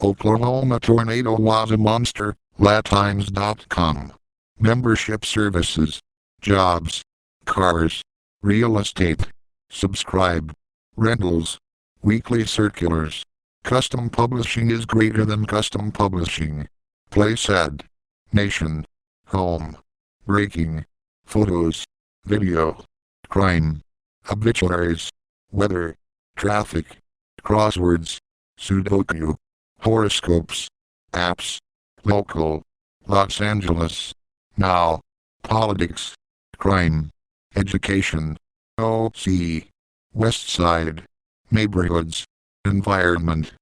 Oklahoma tornado was a monster. latimes.com. Membership services, jobs, cars, real estate, subscribe, rentals, weekly circulars. Custom publishing is greater than custom publishing. Place ad, nation, home, breaking, photos, video, crime, obituaries, weather, traffic, crosswords, Sudoku, horoscopes, apps, local, Los Angeles, now, politics, crime, education, OC, West Side, neighborhoods, environment,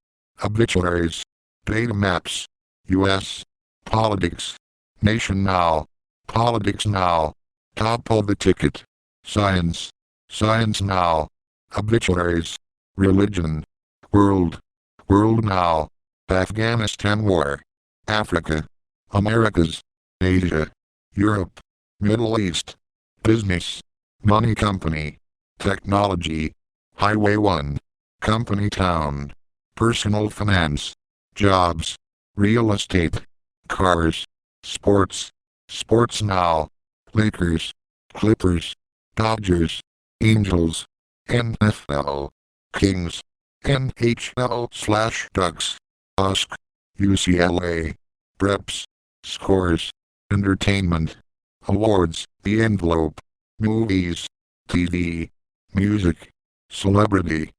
obituaries, data maps, US, politics, nation now, politics now, top of the ticket, science, science now, obituaries, religion, world, world now, Afghanistan war, Africa, Americas, Asia, Europe, Middle East, business, money company, technology, Highway 1, company town, personal finance, jobs, real estate, cars, sports, sports now, Lakers, Clippers, Dodgers, Angels, NFL, Kings, NHL/Ducks, Husk, UCLA, Preps, scores, entertainment, awards, the envelope, movies, TV, music, celebrity,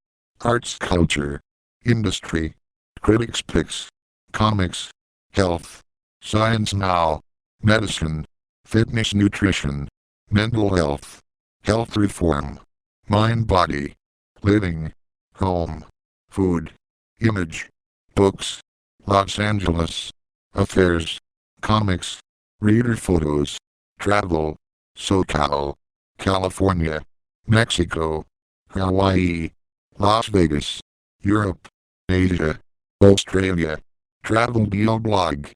arts culture, industry, critics picks, comics, health, science now, medicine, fitness nutrition, mental health, health reform, mind body, living, home, food, image, books, Los Angeles, affairs, comics, reader photos, travel, SoCal, California, Mexico, Hawaii, Las Vegas, Europe, Asia, Australia, travel deal blog,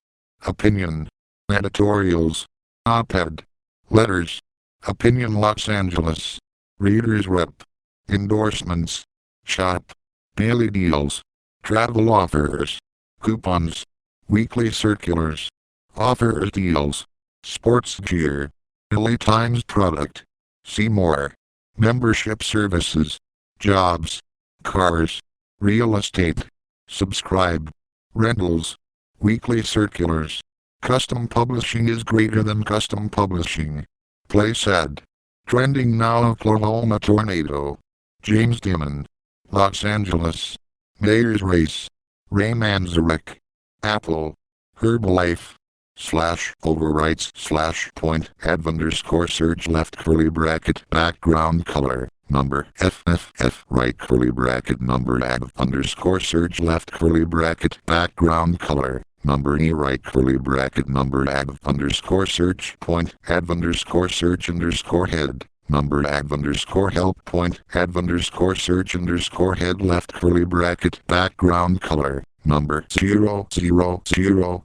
opinion, editorials, op-ed, letters, opinion Los Angeles, readers rep, endorsements, shop, daily deals, travel offers, coupons, weekly circulars, offers deals, sports gear, LA Times product, see more, membership services, jobs, cars, real estate, subscribe, rentals, weekly circulars. Custom publishing is greater than custom publishing. Place ad. Trending now Oklahoma tornado. James Dimon. Los Angeles. Mayor's race. Ray Manzarek. Apple. Herbalife. /overwrites/point /search left curly bracket background color number FFF right curly bracket number _search left curly bracket background color number E right curly bracket number _search point _search head number _help point _search head left curly bracket background color number 000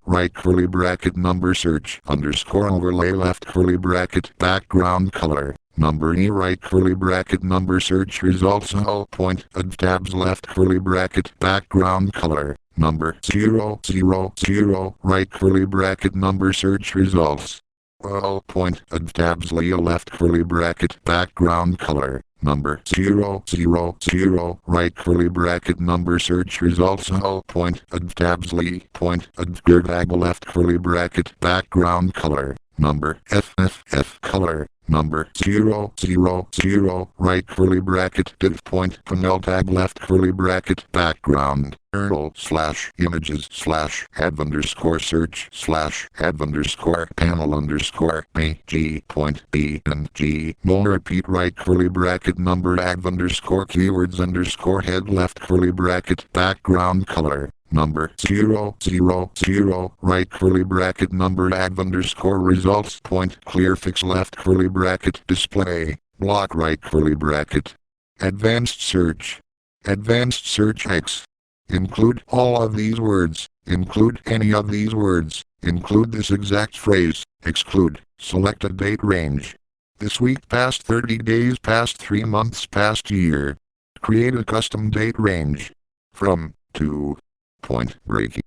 right curly bracket number search _overlay left curly bracket background color number E right curly bracket number search results all point tabs left curly bracket background color number 000 right curly bracket number search results all point tabs Leah left curly bracket background color number 000 right curly bracket number search results all point tabs Lee point left curly bracket background color number FFF color number 000 right curly bracket div point panel tag left curly bracket background /images /ad_search /ad_ b g point b and g more repeat right curly bracket number _keywords head left curly bracket background color number 000 right curly bracket number _results point clear fix left curly bracket display block right curly bracket advanced search X include all of these words, include any of these words, include this exact phrase, exclude, select a date range. This week, past 30 days, past 3 months, past year. Create a custom date range. From, to, point breaking.